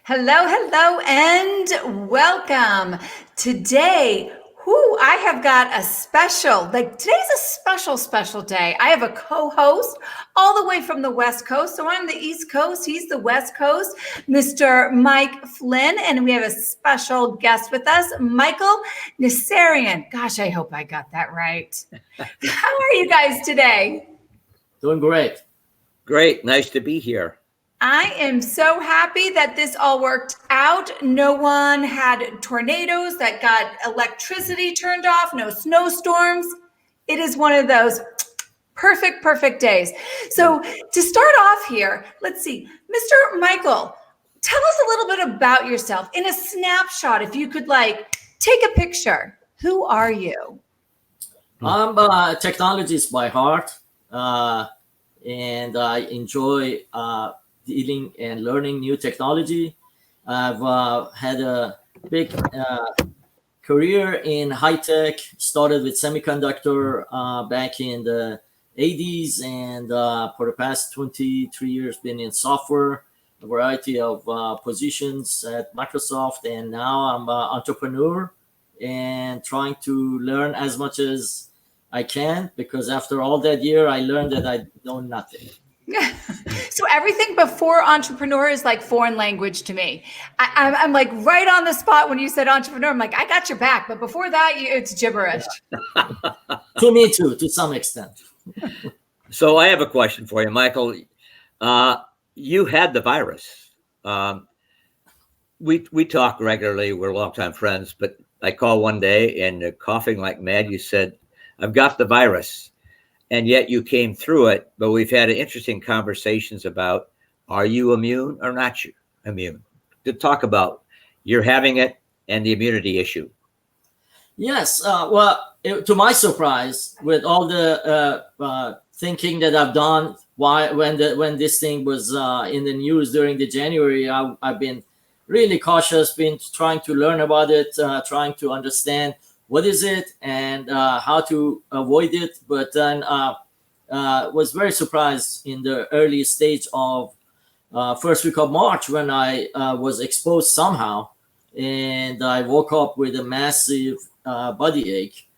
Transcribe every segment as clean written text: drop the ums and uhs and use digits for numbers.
Hello, hello, and welcome. Today, I have got a today's a special day. I have a co-host all the way from the West Coast. So I'm the East Coast, he's the West Coast, Mr. Mike Flynn, and we have a special guest with us, Michael Nassirian. Gosh, I hope I got that right. How are you guys today? Doing great. Great. Nice to be here. I am so happy that this all worked out. No one had tornadoes that got electricity turned off, no snowstorms. It is one of those perfect days. So to start off here, let's see, Mr. Michael, tell us a little bit about yourself in a snapshot. If you could take a picture, who are you? I'm a technologist by heart, and I enjoy dealing and learning new technology. I've had a big career in high tech. Started with semiconductor back in the 80s, and for the past 23 years been in software, a variety of positions at Microsoft, and now I'm an entrepreneur and trying to learn as much as I can, because after all that year I learned that I know nothing. So everything before entrepreneur is like foreign language to me. I'm like right on the spot when you said entrepreneur. I'm like, I got your back. But before that, it's gibberish. To me too, to some extent. So I have a question for you, Michael. You had the virus. We talk regularly. We're longtime friends. But I called one day and coughing like mad. You said, I've got the virus. And yet you came through it, but we've had interesting conversations about, are you immune or not immune? To talk about you're having it and the immunity issue. Yes. To my surprise, with all the thinking that I've done, when this thing was in the news during the January, I've been really cautious, been trying to learn about it, trying to understand what is it and how to avoid it. But then was very surprised in the early stage of first week of March when I was exposed somehow, and I woke up with a massive body ache,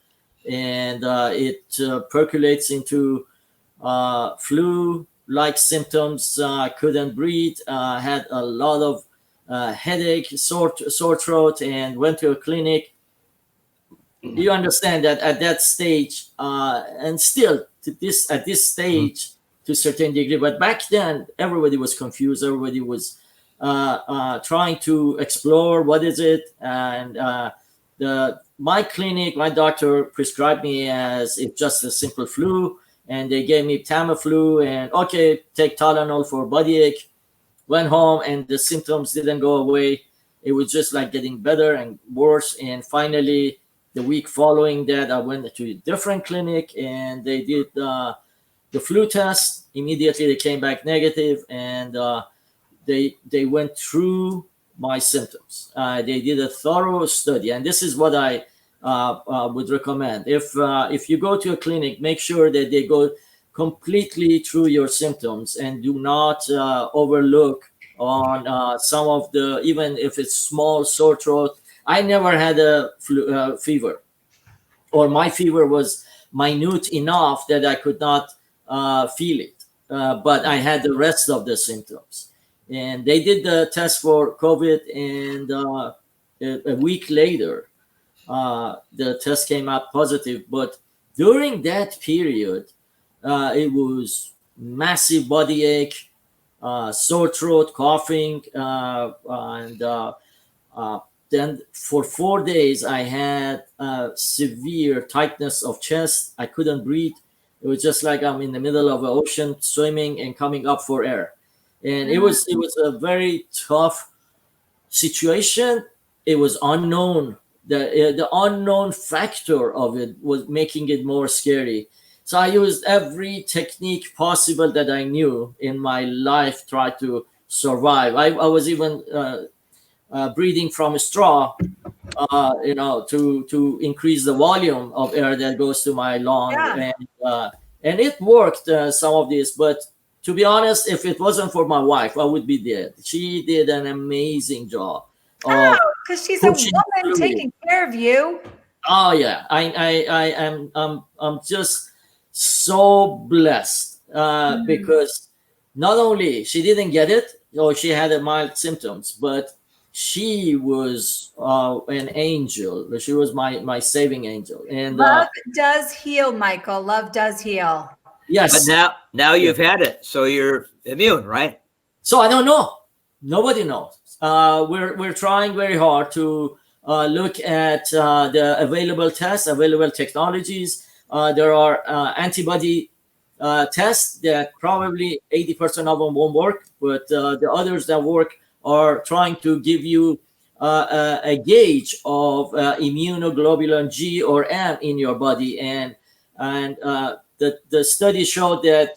and it percolates into flu-like symptoms. I couldn't breathe, had a lot of headache, sore throat, and went to a clinic. You understand that at that stage, and still at this stage to a certain degree, but back then everybody was confused. Everybody was trying to explore what is it, and my clinic, my doctor prescribed me as it's just a simple flu, and they gave me Tamiflu and okay, take Tylenol for body ache. Went home and the symptoms didn't go away. It was just like getting better and worse, and finally, the week following that, I went to a different clinic and they did the flu test. Immediately, they came back negative, and they went through my symptoms. They did a thorough study, and this is what I would recommend. If you go to a clinic, make sure that they go completely through your symptoms and do not overlook on some of the, even if it's small sore throat. I never had a fever, or my fever was minute enough that I could not feel it. But I had the rest of the symptoms. And they did the test for COVID, and a week later, the test came out positive. But during that period, it was massive body ache, sore throat, coughing, and then for 4 days, I had severe tightness of chest. I couldn't breathe. It was just like I'm in the middle of an ocean, swimming and coming up for air. And it was a very tough situation. It was unknown. The unknown factor of it was making it more scary. So I used every technique possible that I knew in my life, tried to survive. I was even breathing from a straw, to increase the volume of air that goes to my lung. Yeah. And it worked, some of this, but to be honest, if it wasn't for my wife, I would be dead. She did an amazing job Oh, of because she's a pushing woman through. taking care of you. Oh yeah, I am I'm just so blessed because not only she didn't get it or she had a mild symptoms, but she was an angel. She was my saving angel, and Love does heal, Michael. Love does heal. But yes. now you've had it, so you're immune, right? So I don't know. Nobody knows. We're trying very hard to look at the available tests, available technologies. There are antibody tests that probably 80% of them won't work, but the others that work are trying to give you a gauge of immunoglobulin G or M in your body, and the study showed that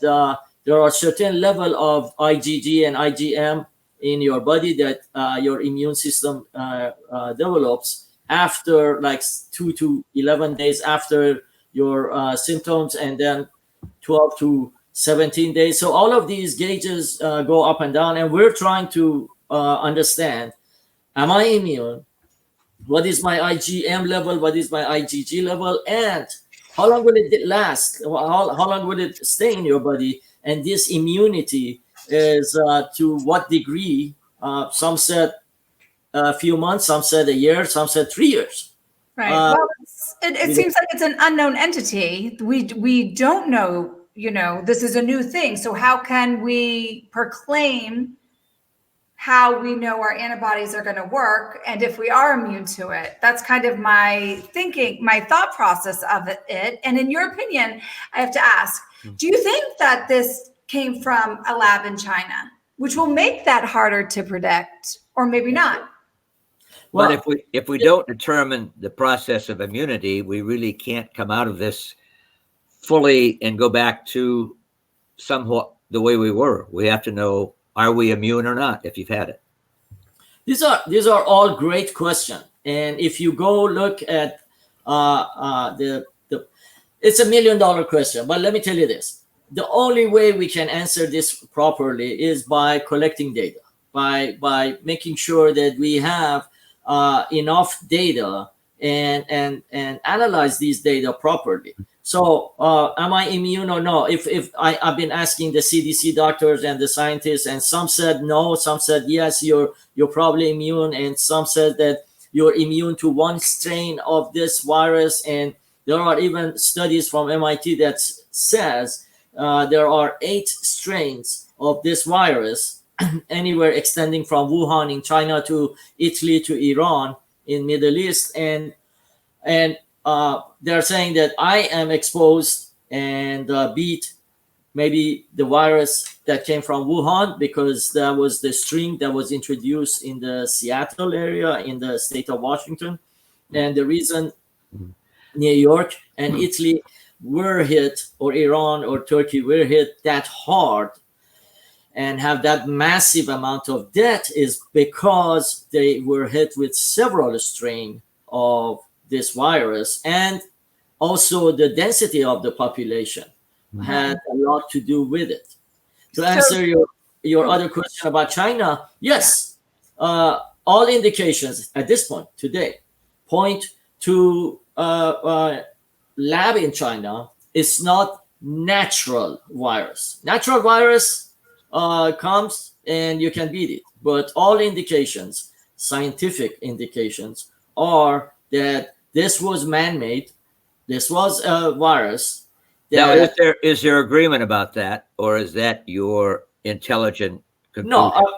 there are certain level of IgG and IgM in your body that your immune system develops after like 2 to 11 days after your symptoms, and then 12 to 17 days. So all of these gauges go up and down, and we're trying to understand, am I immune? What is my IgM level? What is my IgG level? And how long will it last? How long will it stay in your body? And this immunity is to what degree? Some said a few months, some said a year, some said 3 years. Right. Well, it seems like it's an unknown entity. We don't know, this is a new thing. So how can we proclaim how we know our antibodies are going to work and if we are immune to it? That's kind of my thinking, my thought process of it. And in your opinion, I have to ask, do you think that this came from a lab in China, which will make that harder to predict, or maybe not? Well, but if we don't determine the process of immunity, we really can't come out of this fully and go back to somewhat the way we were. We have to know, are we immune or not if you've had it? These are all great questions. And if you go look at it's $1 million question, but let me tell you this. The only way we can answer this properly is by collecting data, by making sure that we have enough data and analyze these data properly. So am I immune or no? If I've been asking the CDC doctors and the scientists, and some said no, some said yes, you're probably immune, and some said that you're immune to one strain of this virus. And there are even studies from MIT that says there are 8 strains of this virus, anywhere extending from Wuhan in China to Italy to Iran in Middle East, and they're saying that I am exposed and beat maybe the virus that came from Wuhan, because that was the strain that was introduced in the Seattle area in the state of Washington. And the reason New York and Italy were hit, or Iran or Turkey were hit that hard and have that massive amount of death is because they were hit with several strains of this virus, and also the density of the population had a lot to do with it. To answer your other question about China, yes, all indications at this point today point to lab in China. It's not natural virus. Natural virus comes and you can beat it, but all indications, scientific indications, are that this was man-made. This was a virus. Now, is there agreement about that, or is that your intelligent conclusion? No,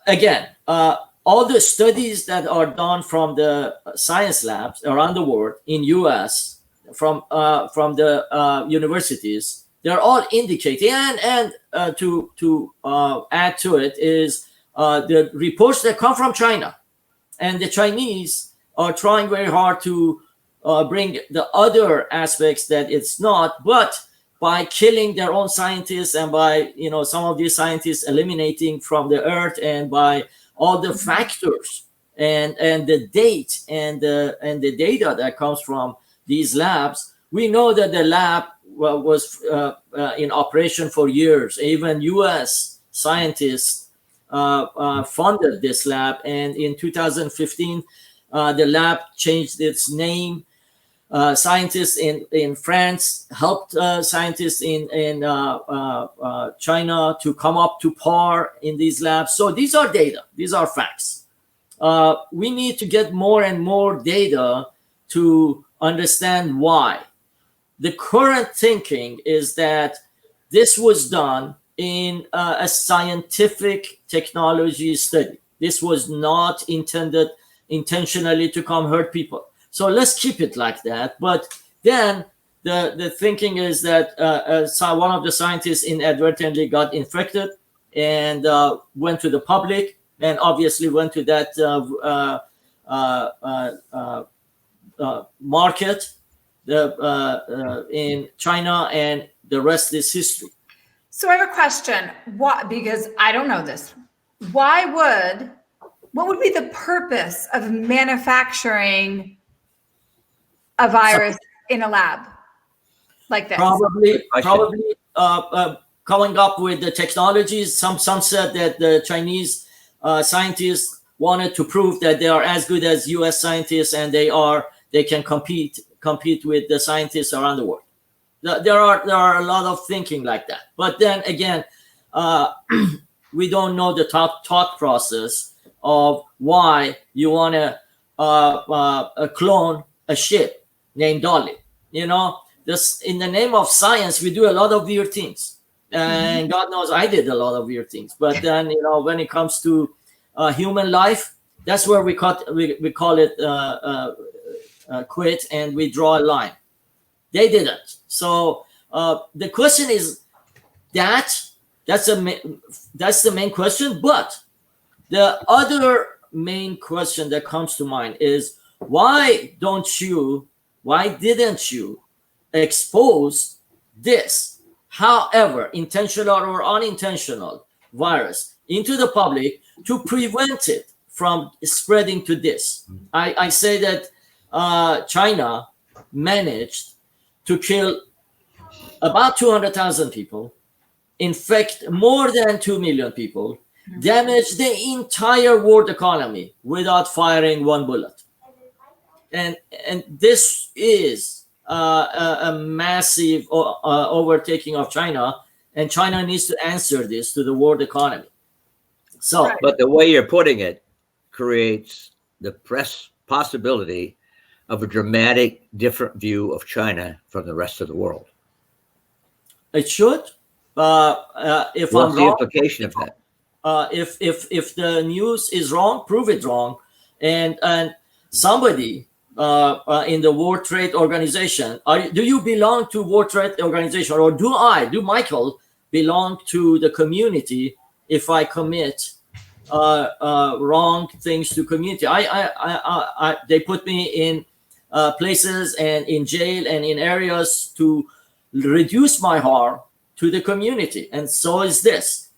again, all the studies that are done from the science labs around the world in US, from the universities, they're all indicating, and to add to it is the reports that come from China, and the Chinese are trying very hard to bring the other aspects that it's not, but by killing their own scientists, and by some of these scientists eliminating from the earth, and by all the factors and the date and the data that comes from these labs, we know that the lab was in operation for years. Even U.S. scientists funded this lab, and in 2015, the lab changed its name. Scientists in France helped scientists in China to come up to par in these labs. So these are data. These are facts. We need to get more and more data to understand why. The current thinking is that this was done in a scientific technology study. This was not intended intentionally to come hurt people. So let's keep it like that. But then the thinking is that one of the scientists inadvertently got infected and went to the public, and obviously went to that market in China, and the rest is history. So I have a question. What? Because I don't know this. What would be the purpose of manufacturing a virus in a lab like this? Probably coming up with the technologies. Some said that the Chinese scientists wanted to prove that they are as good as U.S. scientists, and they can compete with the scientists around the world. There are a lot of thinking like that. But then again, we don't know the thought process of why you want to clone a ship named Dolly. This, in the name of science, we do a lot of weird things, and God knows I did a lot of weird things. But then when it comes to human life, that's where we call it quit, and we draw a line. They didn't. So the question is that's the main question. But the other main question that comes to mind is why didn't you expose this, however intentional or unintentional, virus into the public to prevent it from spreading to this? I say that China managed to kill about 200,000 people, infect more than 2 million people, damage the entire world economy without firing one bullet. And this is a massive overtaking of China, and China needs to answer this to the world economy. So, but the way you're putting it creates the possibility of a dramatic different view of China from the rest of the world. It should. If what's the implication of that? If the news is wrong, prove it wrong, and somebody in the World Trade Organization, do you belong to World Trade Organization, or do Michael belong to the community? If I commit wrong things to community, they put me in places and in jail and in areas to reduce my harm to the community, and so is this.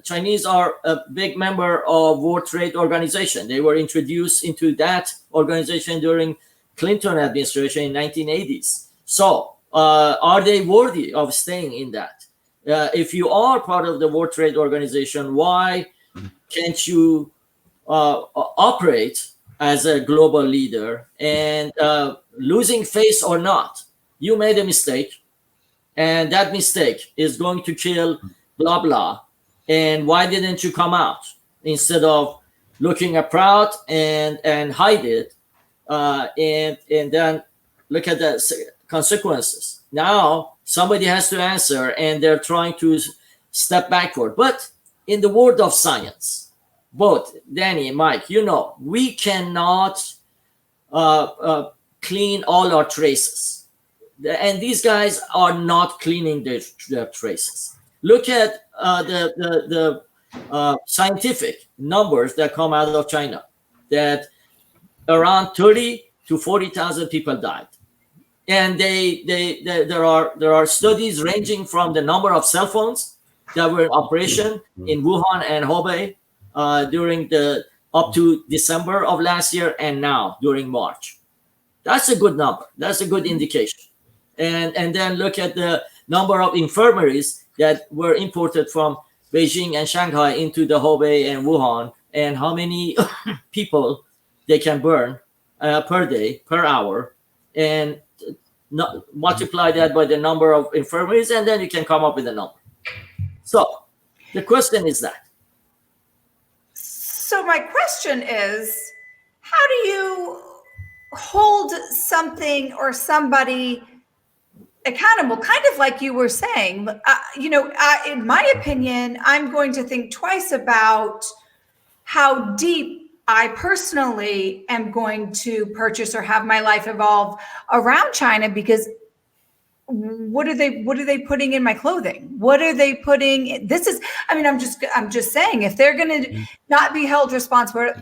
Chinese are a big member of World Trade Organization. They were introduced into that organization during Clinton administration in 1980s. So are they worthy of staying in that? If you are part of the World Trade Organization, why can't you operate as a global leader? And losing face or not, you made a mistake, and that mistake is going to kill blah blah. And why didn't you come out instead of looking proud and hide it, and then look at the consequences? Now somebody has to answer, and they're trying to step backward. But in the world of science, both Danny and Mike, we cannot clean all our traces, and these guys are not cleaning their traces. Look at the scientific numbers that come out of China, that around 30 to 40,000 people died, and there are studies ranging from the number of cell phones that were in operation in Wuhan and Hubei during up to December of last year, and now during March. That's a good number. That's a good indication. and then look at the number of infirmaries that were imported from Beijing and Shanghai into the Hubei and Wuhan, and how many people they can burn per day, per hour, and multiply that by the number of infirmaries, and then you can come up with a number. So the question is that. So my question is, how do you hold something or somebody accountable? Kind of like you were saying, in my opinion, I'm going to think twice about how deep I personally am going to purchase or have my life evolve around China, because what are they putting in my clothing? What are they putting? I'm just saying, if they're going to not be held responsible,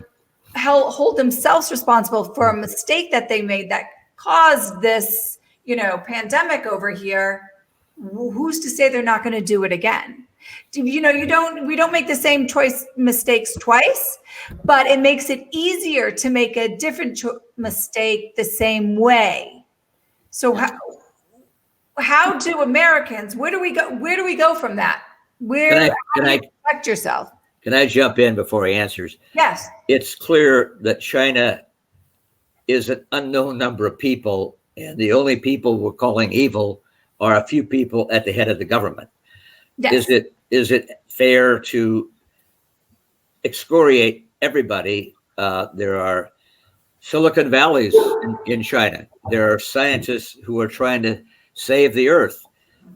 hold themselves responsible for a mistake that they made that caused this, pandemic over here, who's to say they're not going to do it again? We don't make the same mistakes twice, but it makes it easier to make a different mistake the same way. So how do Americans, where do we go from that? How do you protect yourself? Can I jump in before he answers? Yes. It's clear that China is an unknown number of people, and the only people we're calling evil are a few people at the head of the government. Yes. Is it fair to excoriate everybody? There are Silicon Valleys in China. There are scientists who are trying to save the earth.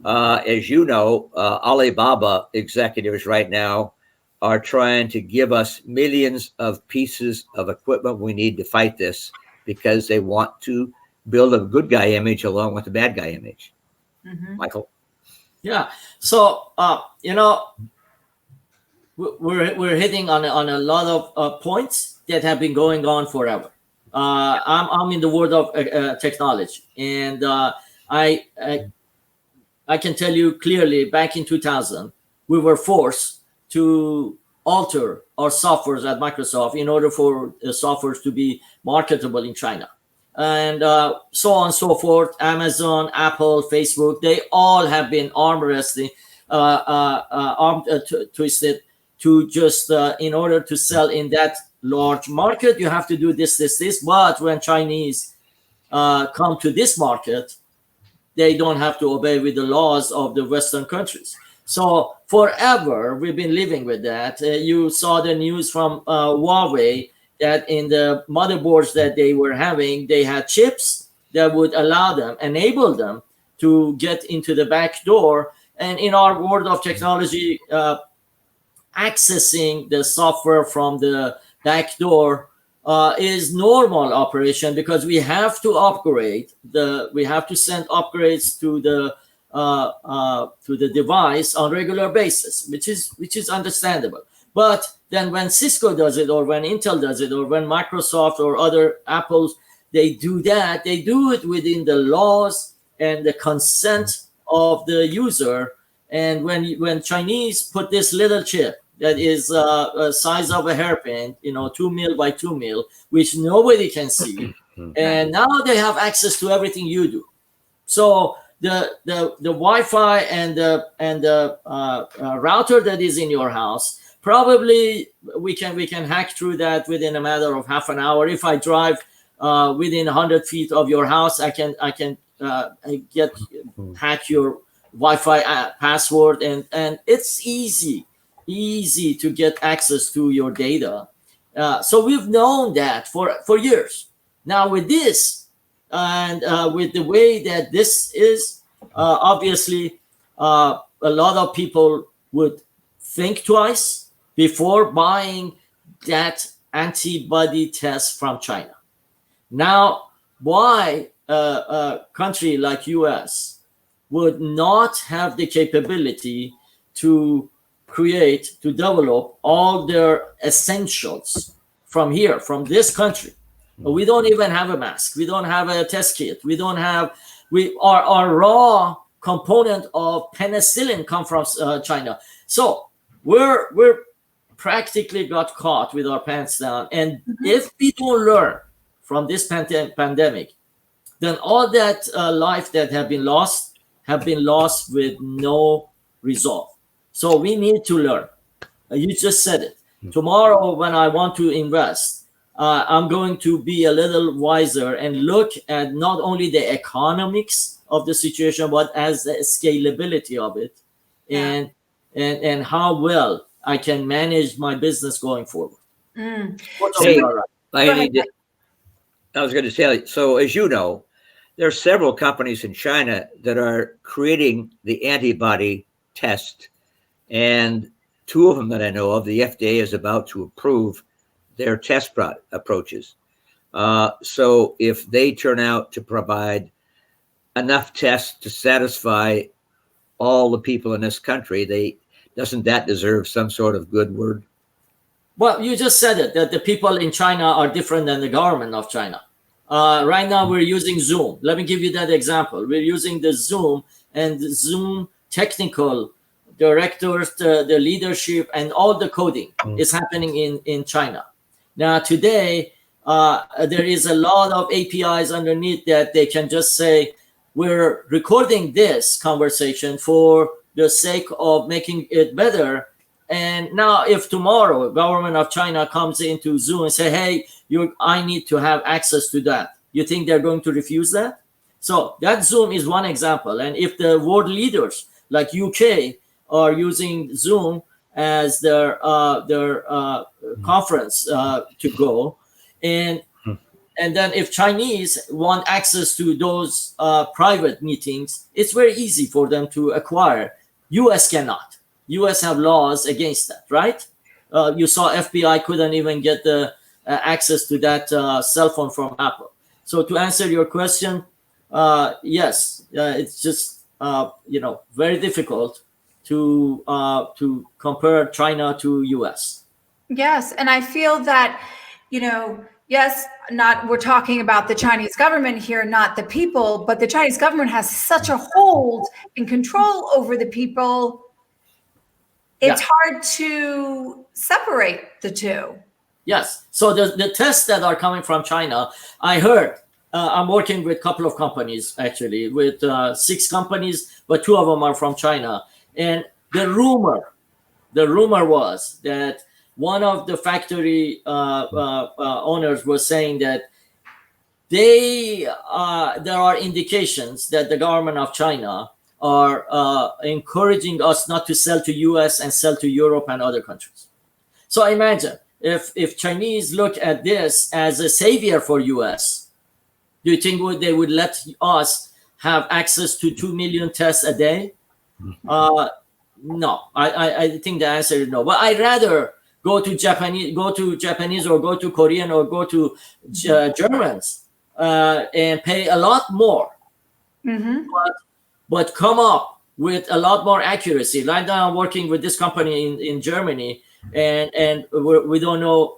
As you know, Alibaba executives right now are trying to give us millions of pieces of equipment we need to fight this, because they want to build a good guy image along with the bad guy image. Mm-hmm. Michael? Yeah. So, we're hitting on a lot of points that have been going on forever. I'm in the world of technology, and I can tell you clearly, back in 2000, we were forced to alter our softwares at Microsoft in order for the softwares to be marketable in China. And so on and so forth. Amazon, Apple, Facebook, they all have been arm wrestling, twisted to just, in order to sell in that large market, you have to do this. But when Chinese come to this market, they don't have to obey with the laws of the Western countries. So forever, we've been living with that. You saw the news from Huawei that in the motherboards that they were having, they had chips that would enable them to get into the back door. And in our world of technology, accessing the software from the back door is normal operation, because we have to upgrade we have to send upgrades to the device on regular basis, which is understandable. But then when Cisco does it, or when Intel does it, or when Microsoft or other Apples, they do that, they do it within the laws and the consent of the user. And when Chinese put this little chip that is a size of a hairpin, 2 mil by 2 mil, which nobody can see, and now they have access to everything you do. So the Wi-Fi and the router that is in your house, probably we can hack through that within a matter of half an hour. If I drive within 100 feet of your house, I can hack your Wi-Fi password, and it's easy to get access to your data. So we've known that for years. Now with this, and with the way that this is, obviously a lot of people would think twice before buying that antibody test from China. Now, why a country like US would not have the capability to develop all their essentials from here, from this country? We don't even have a mask. We don't have a test kit. We don't have, our raw component of penicillin come from China. So we're practically got caught with our pants down. And if we don't learn from this pandemic then all that life that have been lost with no resolve. So we need to learn. You just said it. Tomorrow, when I want to invest, I'm going to be a little wiser and look at not only the economics of the situation, but as the scalability of it, Yeah. and how well I can manage my business going forward. Both of Hey, you are right. I need to, I was going to say, so as you know, there are several companies in China that are creating the antibody test. And two of them that I know of, the FDA is about to approve their test approaches. So if they turn out to provide enough tests to satisfy all the people in this country, doesn't that deserve some sort of good word? Well, you just said it, that the people in China are different than the government of China. Right now, we're using Zoom. Let me give you that example. We're using the Zoom, and the Zoom technical directors, the leadership, and all the coding is happening in China. Now, today, there is a lot of APIs underneath that they can just say, we're recording this conversation for the sake of making it better. And now, if tomorrow government of China comes into Zoom and say, "Hey, I need to have access to that," you think they're going to refuse that? So that Zoom is one example. And if the world leaders like UK are using Zoom as their conference to go, and then if Chinese want access to those private meetings, it's very easy for them to acquire. US cannot. US have laws against that, right? You saw FBI couldn't even get the access to that cell phone from Apple. So to answer your question, yes, it's just very difficult to compare China to US. Yes, and I feel that, yes, we're talking about the Chinese government here, not the people, but the Chinese government has such a hold and control over the people. It's hard to separate the two. Yes. So the tests that are coming from China, I heard, I'm working with a couple of companies, actually, with 6 companies, but 2 of them are from China. And the rumor was that one of the factory owners was saying that there are indications that the government of China are encouraging us not to sell to US and sell to Europe and other countries. So imagine if Chinese look at this as a savior for US, do you think they would let us have access to 2 million tests a day? No, I think the answer is no. But I'd rather go to Japanese or go to Korean or go to Germans and pay a lot more. But come up with a lot more accuracy. Right now, I'm working with this company in Germany, and we don't know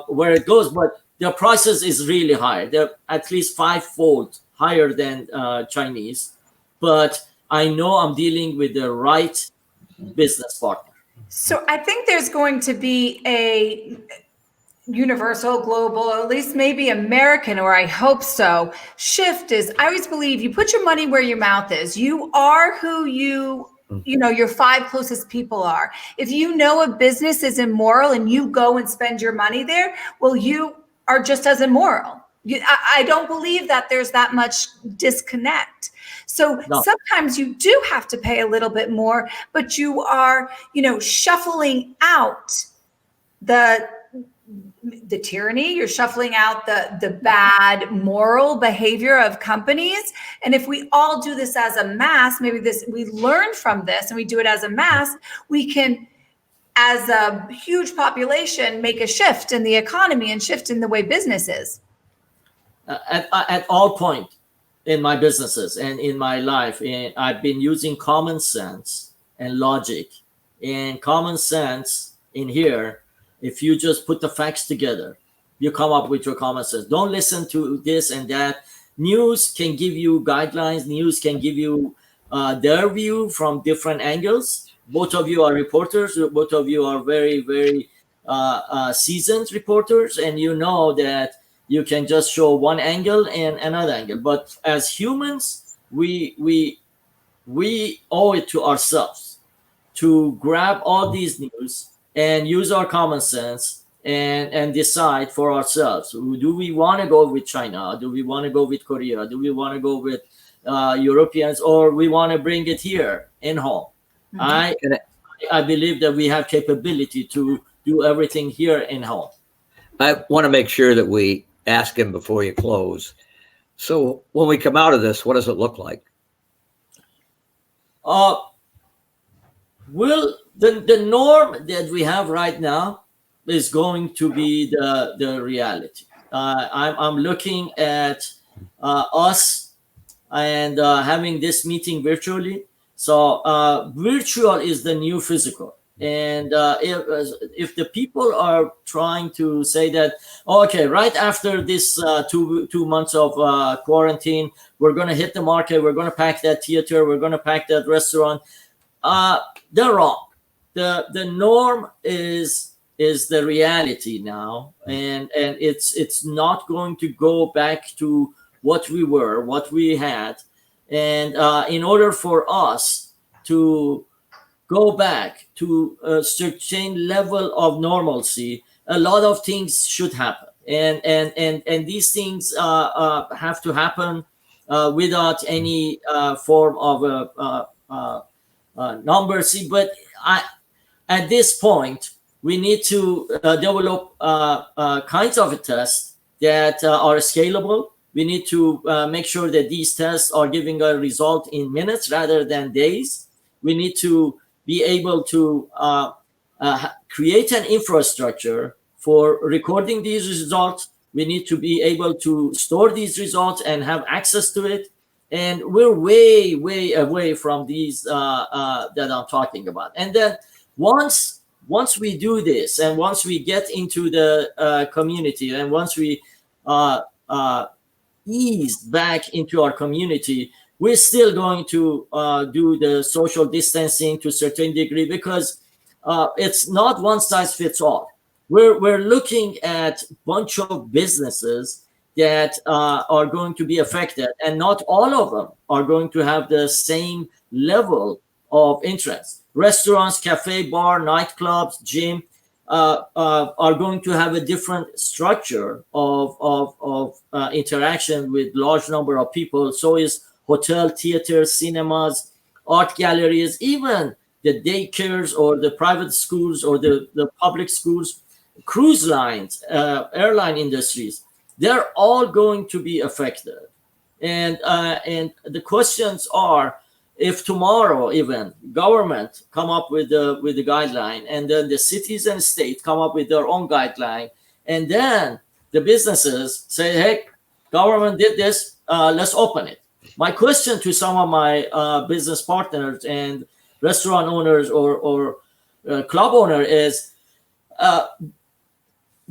where it goes, but their prices is really high. They're at least 5-fold higher than Chinese. But I know I'm dealing with the right business partner. So I think there's going to be a universal, global, or at least maybe American, or I hope so, shift is, I always believe you put your money where your mouth is. You are who your 5 closest people are. If you know a business is immoral and you go and spend your money there, well, you are just as immoral. I don't believe that there's that much disconnect. So sometimes you do have to pay a little bit more, but you are, shuffling out the tyranny, you're shuffling out the bad moral behavior of companies. And if we all do this as a mass, we learn from this and we do it as a mass, we can, as a huge population, make a shift in the economy and shift in the way business is. At all point in my businesses and in my life, I've been using common sense and logic. And common sense in here, if you just put the facts together, you come up with your common sense. Don't listen to this and that. News can give you guidelines. News can give you their view from different angles. Both of you are reporters. Both of you are very, very seasoned reporters. And you know that you can just show one angle and another angle. But as humans, we owe it to ourselves to grab all these news and use our common sense and decide for ourselves. Do we want to go with China? Do we want to go with Korea? Do we want to go with Europeans, or we want to bring it here in home? Mhm. I believe that we have capability to do everything here in home. I want to make sure that we ask him before you close. So when we come out of this, what does it look like? Well, the norm that we have right now is going to be the reality. I'm looking at us and having this meeting virtually. So virtual is the new physical. And if the people are trying to say that, okay, right after this 2 months of quarantine, we're going to hit the market, we're going to pack that theater, we're going to pack that restaurant, they're wrong. The norm is the reality now, and it's not going to go back to what we were, what we had. And in order for us to go back to a certain level of normalcy, a lot of things should happen, and these things have to happen without any form of numbers. But at this point, we need to develop kinds of tests that are scalable. We need to make sure that these tests are giving a result in minutes rather than days. We need to be able to create an infrastructure for recording these results. We need to be able to store these results and have access to it. And we're way, way away from these that I'm talking about. And then once we do this, and once we get into the community, and once we ease back into our community, we're still going to do the social distancing to a certain degree, because it's not one size fits all. We're looking at a bunch of businesses that are going to be affected, and not all of them are going to have the same level of interest. Restaurants, cafe, bar, nightclubs, gym are going to have a different structure of interaction with large number of people. So is hotel, theaters, cinemas, art galleries, even the daycares or the private schools or the public schools, cruise lines, airline industries. They're all going to be affected. And the questions are, if tomorrow even government come up with the guideline, and then the cities and state come up with their own guideline, and then the businesses say, hey, government did this, let's open it. My question to some of my business partners and restaurant owners or club owner is,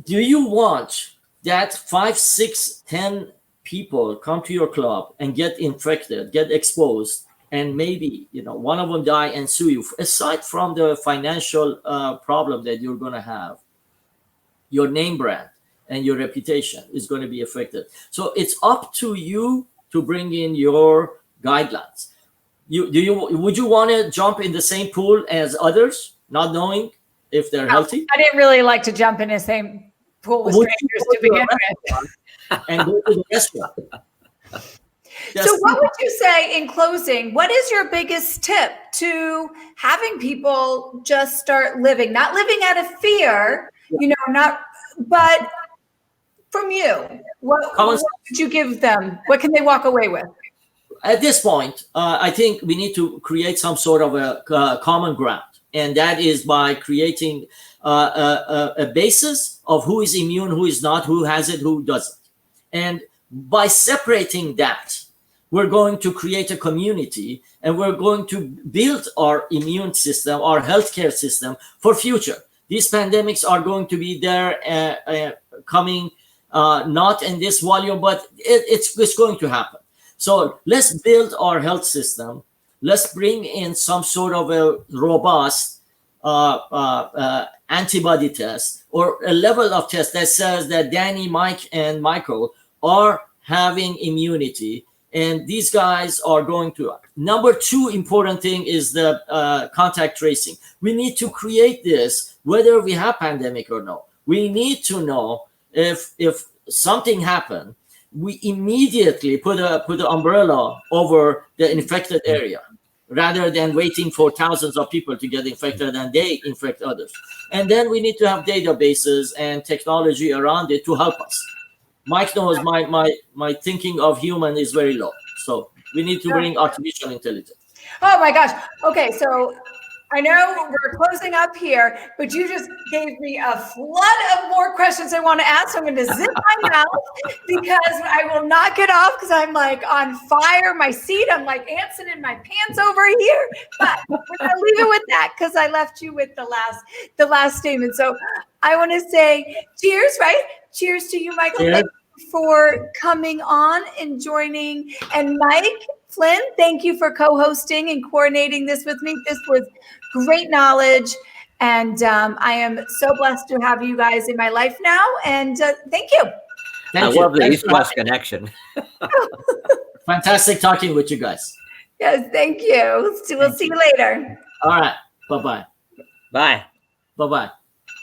do you want that 5, 6, 10 people come to your club and get infected, get exposed, and maybe one of them die and sue you? Aside from the financial problem that you're going to have, your name brand and your reputation is going to be affected. So it's up to you to bring in your guidelines. Would you want to jump in the same pool as others, not knowing if they're healthy? I didn't really like to jump in the same pool with strangers to begin with. And go to the restaurant. So what would you say in closing? What is your biggest tip to having people just start living, not living out of fear, but from you? What would you give them? What can they walk away with? At this point, I think we need to create some sort of a common ground. And that is by creating a basis of who is immune, who is not, who has it, who doesn't. And by separating that, we're going to create a community, and we're going to build our immune system, our healthcare system for future. These pandemics are going to be there, coming, not in this volume, but it's going to happen. So let's build our health system. Let's bring in some sort of a robust antibody test or a level of test that says that Danny, Mike, and Michael are having immunity, and these guys are going to. Number two important thing is the contact tracing. We need to create this whether we have pandemic or no. We need to know if something happened, we immediately put an umbrella over the infected area rather than waiting for thousands of people to get infected and they infect others. And then we need to have databases and technology around it to help us. Mike knows my thinking of human is very low. So we need to bring artificial intelligence. Oh my gosh. Okay, so I know we're closing up here, but you just gave me a flood of more questions I want to ask. So I'm going to zip my mouth because I will not get off because I'm like on fire. My seat, I'm like Anson in my pants over here. But we're going to leave it with that because I left you with the last statement. So I want to say cheers, right? Cheers to you, Michael. Cheers. Thank you for coming on and joining. And Mike Flynn, thank you for co-hosting and coordinating this with me. This was great knowledge. And I am so blessed to have you guys in my life now. And thank you. I love the East-West connection. Fantastic talking with you guys. Yes, thank you. We'll see you later. All right. Bye-bye. Bye. Bye-bye.